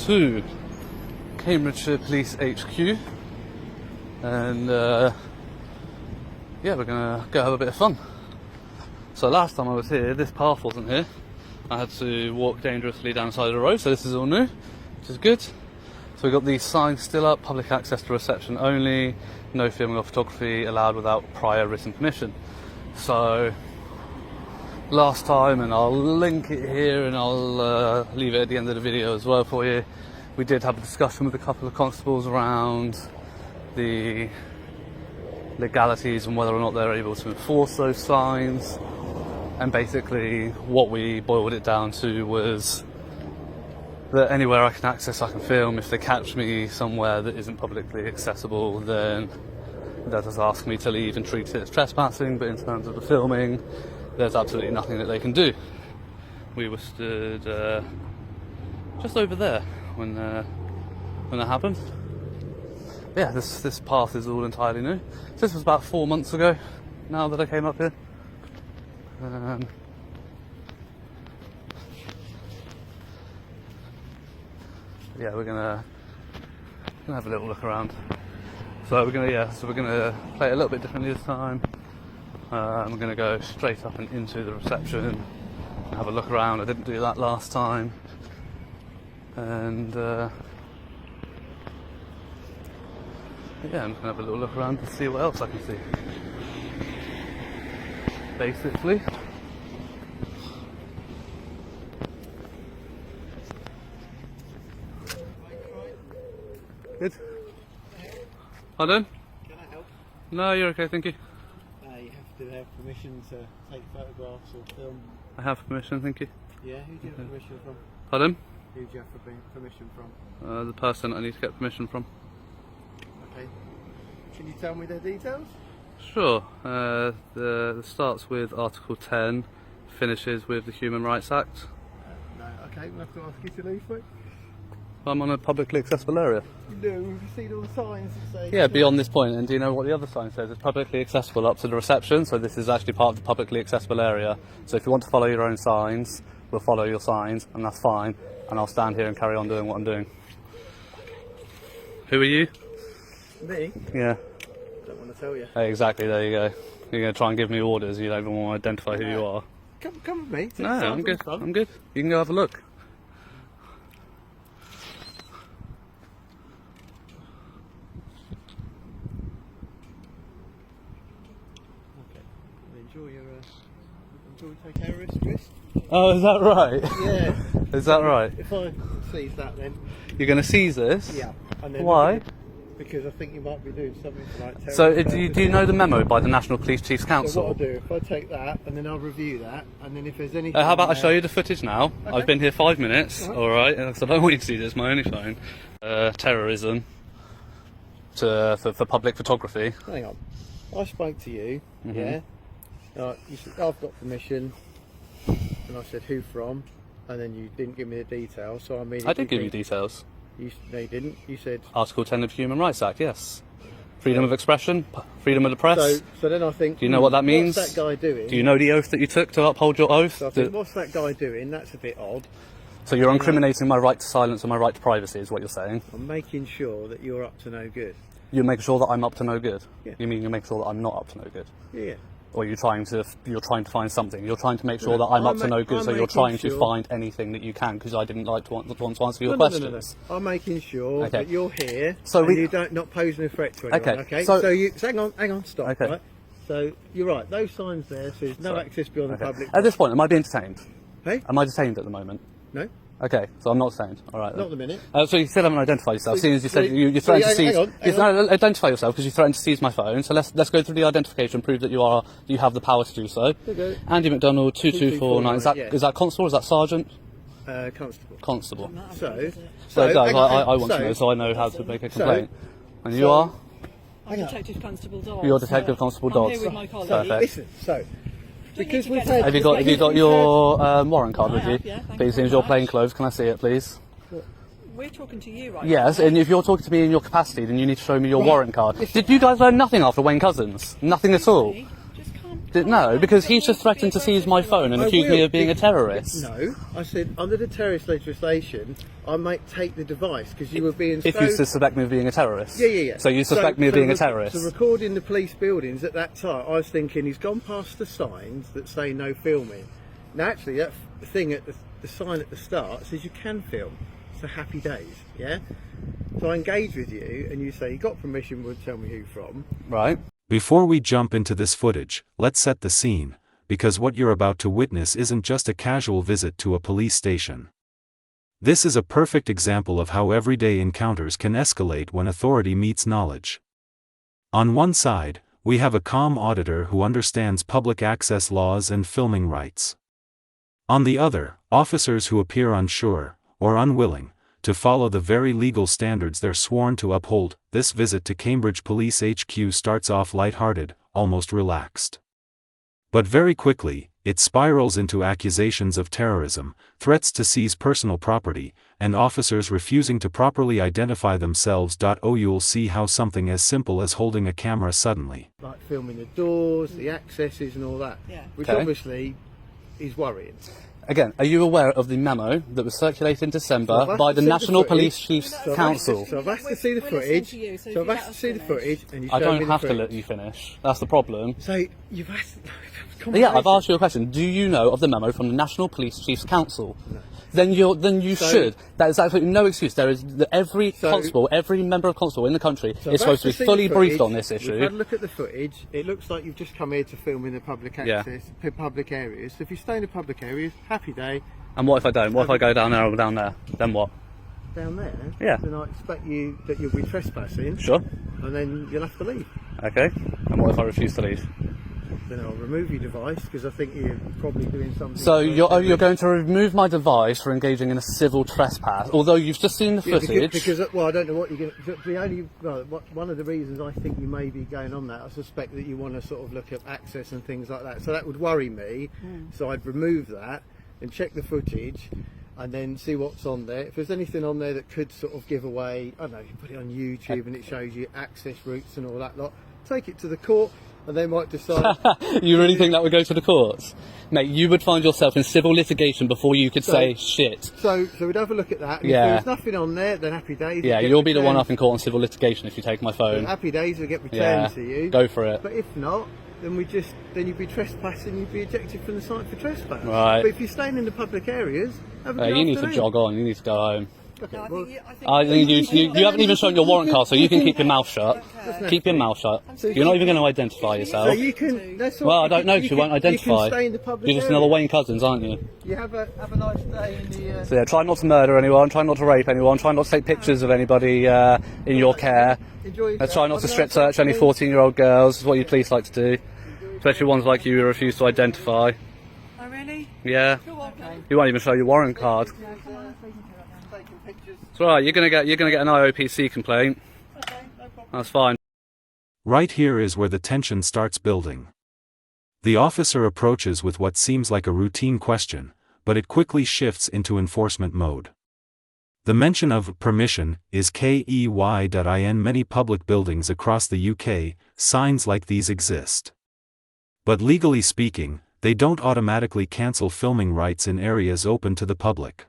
to Cambridgeshire Police HQ, and yeah, we're gonna go have a bit of fun. So last time I was here, this path wasn't here. I had to walk dangerously down the side of the road, so this is all new, which is good. So we've got these signs still up: public access to reception only, no filming or photography allowed without prior written permission. So last time, and I'll link it here and I'll leave it at the end of the video as well for you, we did have a discussion with a couple of constables around the legalities and whether or not they're able to enforce those signs. And basically what we boiled it down to was that anywhere I can access I can film. If they catch me somewhere that isn't publicly accessible, then they'll just ask me to leave and treat it as trespassing. But in terms of the filming, there's absolutely nothing that they can do. We were stood just over there when that happened. Yeah, this path is all entirely new. So this was about 4 months ago now that I came up here. Yeah, we're gonna have a little look around. So we're gonna play it a little bit differently this time. We're gonna go straight up and into the reception and have a look around. I didn't do that last time, and yeah, I'm gonna have a little look around to see what else I can see. Basically. Good. Pardon? Can I help? No, you're okay, thank you. You have to have permission to take photographs or film. I have permission, thank you. Yeah, who do you have permission from? Pardon? Who do you have permission from? The person I need to get permission from. Okay. Can you tell me their details? Sure. The starts with Article 10, finishes with the Human Rights Act. No. Okay, we'll have to ask you to leave, mate. I'm on a publicly accessible area. No, you've seen all the signs that say... Yeah, beyond this point. And do you know what the other sign says? It's publicly accessible up to the reception, so this is actually part of the publicly accessible area. So if you want to follow your own signs, we'll follow your signs, and that's fine. And I'll stand here and carry on doing what I'm doing. Who are you? Me? Yeah. Don't want to tell you. Hey, exactly, there you go. You're going to try and give me orders, you don't even want to identify who you are. Come with me. No, I'm good. I'm good. You can go have a look. Enjoy taking care of wrist. Oh, is that right? Yeah. Is that right? If I seize that, then. You're going to seize this? Yeah. And then why? Because I think you might be doing something for like terrorism. So, do you know the memo by the National Police Chiefs Council? So what I'll do, if I take that, and then I'll review that, and then if there's anything... How about I show you the footage now? Okay. I've been here 5 minutes, alright? So I don't want you to see this, my only phone. Terrorism for public photography. Hang on. I spoke to you, yeah? You said, I've got permission, and I said, who from? And then you didn't give me the details, so I immediately... I did give you details. No, you didn't. You said... Article 10 of the Human Rights Act, yes. Freedom of expression, freedom of the press. So then I think... Do you know what that means? What's that guy doing? Do you know the oath that you took to uphold your oath? So I think, what's that guy doing? That's a bit odd. So you're incriminating my right to silence and my right to privacy, is what you're saying? I'm making sure that you're up to no good. You're making sure that I'm up to no good? Yeah. You mean you're making sure that I'm not up to no good? Yeah. Or you're trying to find something? You're trying to make sure that I'm up to no good, so you're trying to find anything that you can, because I didn't want to answer your questions. No. I'm making sure that you're here, so and you don't not posing a threat to anyone. Okay. So you hang on, stop. Okay. Right? So you're right. Those signs there says no access beyond the public. At this point, am I being detained? Hey? Am I detained at the moment? No. Okay, so I'm not detained. All right. Not at the minute. So you still haven't identified yourself. Seeing as you said you threatened to seize. No, identify yourself because you threatened to seize my phone. So let's go through the identification, prove that you have the power to do so. Okay. Andy McDonald, 2249. Is that constable? Is that sergeant? Constable. Constable. So I want to know so I know how to make a complaint. And you are? I'm Detective Constable Dodds. You're Detective Constable Dodds. I'm here with my colleague. Perfect. Listen, because we've Have you got your warrant card with you? Yeah, please, seems your plain clothes. Can I see it, please? We're talking to you right Yes, and if you're talking to me in your capacity, then you need to show me your warrant card. Did you guys learn nothing after Wayne Couzens? Nothing at all? Just calm No, because he's just threatened to seize my phone and I accuse me will, of being a terrorist. No, I said under the terrorist legislation, I might take the device because you were being. If you suspect me of being a terrorist. Yeah. So you suspect me of being a terrorist. So recording the police buildings at that time, I was thinking he's gone past the signs that say no filming. Now, actually, that thing at the sign at the start says you can film. So happy days, yeah. So I engage with you, and you say you got permission. Would tell me who from. Right. Before we jump into this footage, let's set the scene, because what you're about to witness isn't just a casual visit to a police station. This is a perfect example of how everyday encounters can escalate when authority meets knowledge. On one side, we have a calm auditor who understands public access laws and filming rights. On the other, officers who appear unsure, or unwilling, to follow the very legal standards they're sworn to uphold. This visit to Cambridge Police HQ starts off lighthearted, almost relaxed. But very quickly, it spirals into accusations of terrorism, threats to seize personal property, and officers refusing to properly identify themselves. You'll see how something as simple as holding a camera suddenly, Like filming the doors, the accesses and all that. Yeah. Which Okay. obviously is worrying. Again, are you aware of the memo that was circulated in December So I've asked by to the see the National footage. Police Chiefs So I've Council? So I've asked to see the We're listening footage. to you, so if So I've you asked let to us see the finish. footage, and you I showed me don't the have to footage. let you finish. That's the problem. So you've asked. Yeah, I've asked you a question. Do you know of the memo from the National Police Chiefs Council? No. Then you So- should. That is absolutely no excuse. There is every So- constable, every member of constable in the country So is I've supposed to be asked see fully the briefed footage. on this We've had a issue. look at the footage. It looks like you've just come here to film in the public Yeah. access, public areas. So if you stay in the public areas, happy day. And what if I don't? What if I go down there or down there? Then what? Down there, Yeah. then I expect you that you'll be trespassing, Sure. and then you'll have to leave. Okay. And what if I refuse to leave? Then I'll remove your device because I think you're probably doing something. So you're going to remove my device for engaging in a civil trespass, although you've just seen the Yeah, footage. because well, I don't know what you're going to. The only one of the reasons I think you may be going on that, I suspect that you want to sort of look at access and things like that. So that would worry me. So I'd remove that and check the footage, and then see what's on there. If there's anything on there that could sort of give away, I don't know, you put it on YouTube and it shows you access routes and all that lot. Take it to the court, and they might decide. You really think that would go to the courts? Mate, you would find yourself in civil litigation before you could say shit. So we'd have a look at that. And Yeah. if there's nothing on there, then happy days. Yeah, it'll get you'll be the one returned. up in court on civil litigation if you take my phone. Happy days will get returned Yeah, to you. go for it. But if not, then you'd be trespassing. You'd be ejected from the site for trespass. Right. But if you're staying in the public areas, have a good You need to afternoon. jog on, you need to go home. Okay, No, I well, think I think you haven't even shown your warrant card, so you can keep your mouth shut. Keep your mouth shut. You're not even going to identify so yourself. you can. That's all. Well, I don't know, 'cause you won't You identify. can stay in the public You're just area. another Wayne Cousins, aren't you? You have a nice day in the. So yeah, try not to murder anyone, try not to rape anyone, try not to take pictures of anybody in your care. Enjoy. Let's try not to strip search any 14-year-old girls, is what you police like to do. Especially ones like you who refuse to identify. Oh, really? Yeah. You're welcome. You won't even show your warrant card. Taking pictures. It's alright, you're gonna get an IOPC complaint. Okay, no problem. That's fine. Right here is where the tension starts building. The officer approaches with what seems like a routine question, but it quickly shifts into enforcement mode. The mention of permission is KEY.in. Many public buildings across the UK, signs like these exist. But legally speaking, they don't automatically cancel filming rights in areas open to the public.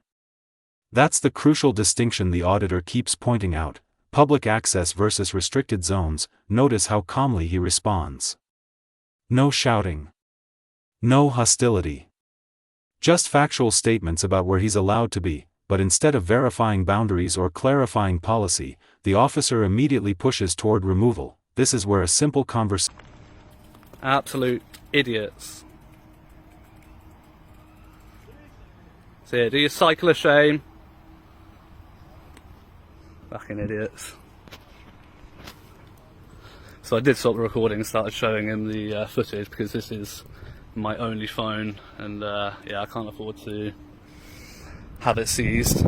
That's the crucial distinction the auditor keeps pointing out: public access versus restricted zones. Notice how calmly he responds. No shouting. No hostility. Just factual statements about where he's allowed to be, but instead of verifying boundaries or clarifying policy, the officer immediately pushes toward removal. This is where a simple conversation. Absolute idiots. So yeah, do your cycle a shame. Fucking idiots. So I did stop the recording and started showing him the footage because this is my only phone, and yeah, I can't afford to have it seized.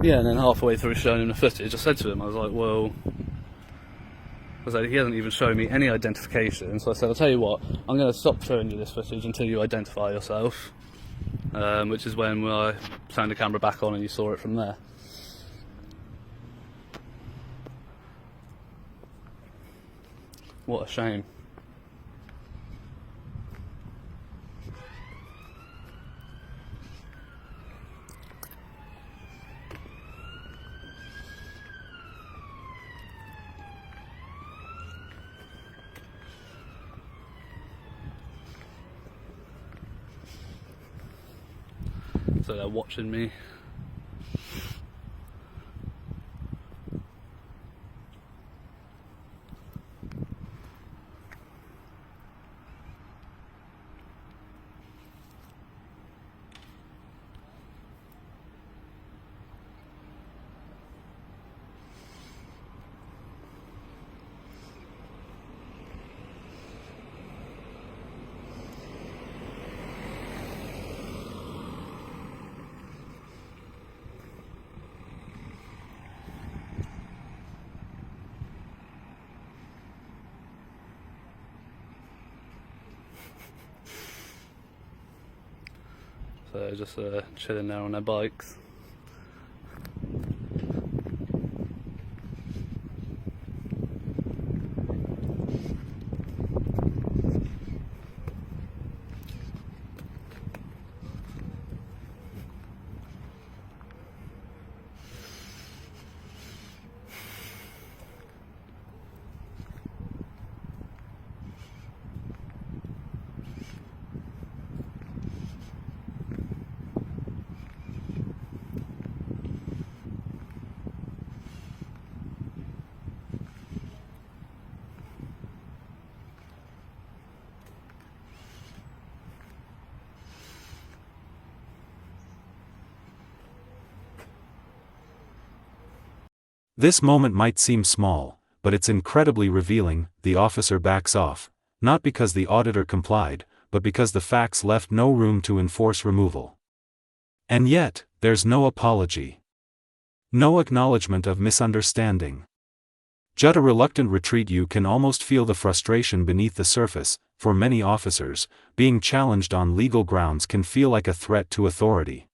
Yeah, and then halfway through showing him the footage, I said to him, I was like, well, he hasn't even shown me any identification, so I said, I'll tell you what, I'm going to stop showing you this footage until you identify yourself, which is when I turned the camera back on and you saw it from there. What a shame. So they're watching me. So they're just chilling there on their bikes. This moment might seem small, but it's incredibly revealing. The officer backs off, not because the auditor complied, but because the facts left no room to enforce removal. And yet, there's no apology. No acknowledgement of misunderstanding. Just a reluctant retreat. You can almost feel the frustration beneath the surface. For many officers, being challenged on legal grounds can feel like a threat to authority.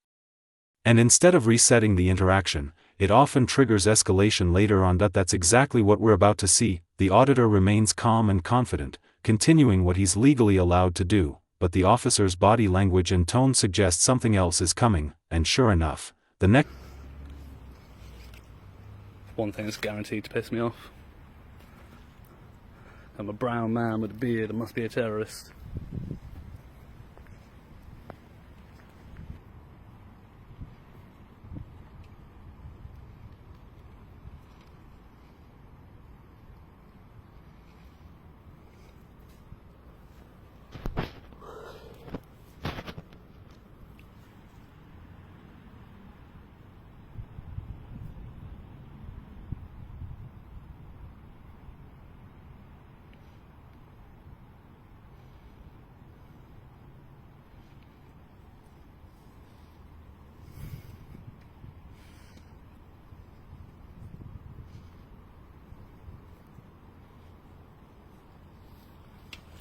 And instead of resetting the interaction, it often triggers escalation later on. That's exactly what we're about to see. The auditor remains calm and confident, continuing what he's legally allowed to do, but the officer's body language and tone suggest something else is coming, and sure enough, the next One thing that's guaranteed to piss me off. I'm a brown man with a beard and must be a terrorist.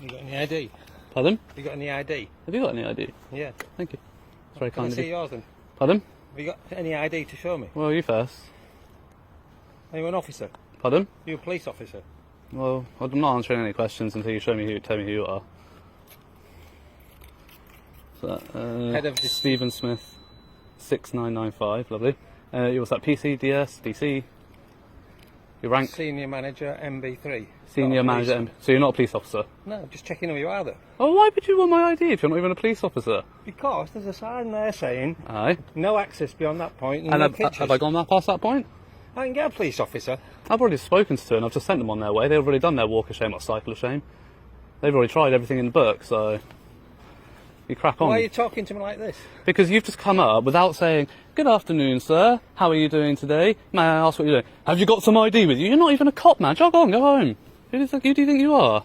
You got any ID? Pardon? You got any ID? Have you got any ID? Yeah. Thank you. It's very Can I kind of see you. yours then? Pardon? Have you got any ID to show me? Well, you first. Are you an officer? Pardon? Are you a police officer? Well, I'm not answering any questions until you tell me who you are. So, Head of this- Stephen Smith, 6995, lovely. What's that? PC, DS, DC? Your rank? Senior manager, MB3. Senior Not a police- manager. So you're not a police officer? No, just checking who you are then. Oh, why would you want my ID if you're not even a police officer? Because there's a sign there saying Aye. no access beyond that point and And no have pictures. I gone past that point? I can get a police officer. I've already spoken to two and I've just sent them on their way. They've already done their walk of shame or cycle of shame. They've already tried everything in the book, so you crack on. Why are you talking to me like this? Because you've just come up without saying, "Good afternoon, sir. How are you doing today? May I ask what you're doing? Have you got some ID with you? You're not even a cop, man. Jog on, go home. Who do you think you are?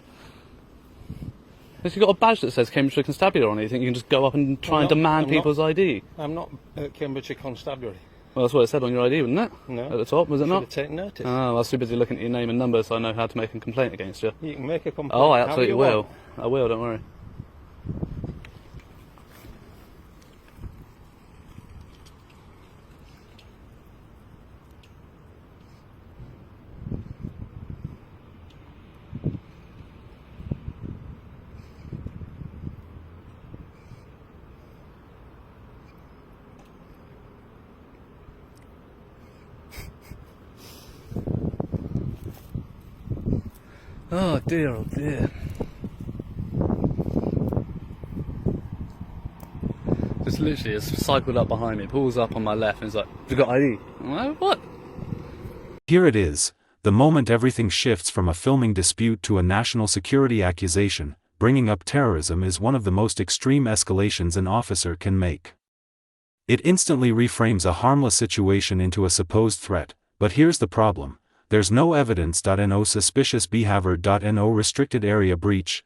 If you've got a badge that says Cambridgeshire Constabulary on it, you think you can just go up and try and demand I'm not- people's ID? I'm not at Cambridgeshire Constabulary. Well, that's what it said on your ID, wasn't it? No. At the top, was it Should not? have taken notice. Oh, I was too busy looking at your name and number, so I know how to make a complaint against you. You can make a complaint. Oh, I however absolutely you will. want. I will, don't worry. Oh dear, oh dear. Just literally has cycled up behind me, pulls up on my left and is like, "You got ID?" I'm like, "What?" Here it is, the moment everything shifts from a filming dispute to a national security accusation. Bringing up terrorism is one of the most extreme escalations an officer can make. It instantly reframes a harmless situation into a supposed threat, but here's the problem. There's no evidence. No suspicious behavior. No restricted area breach,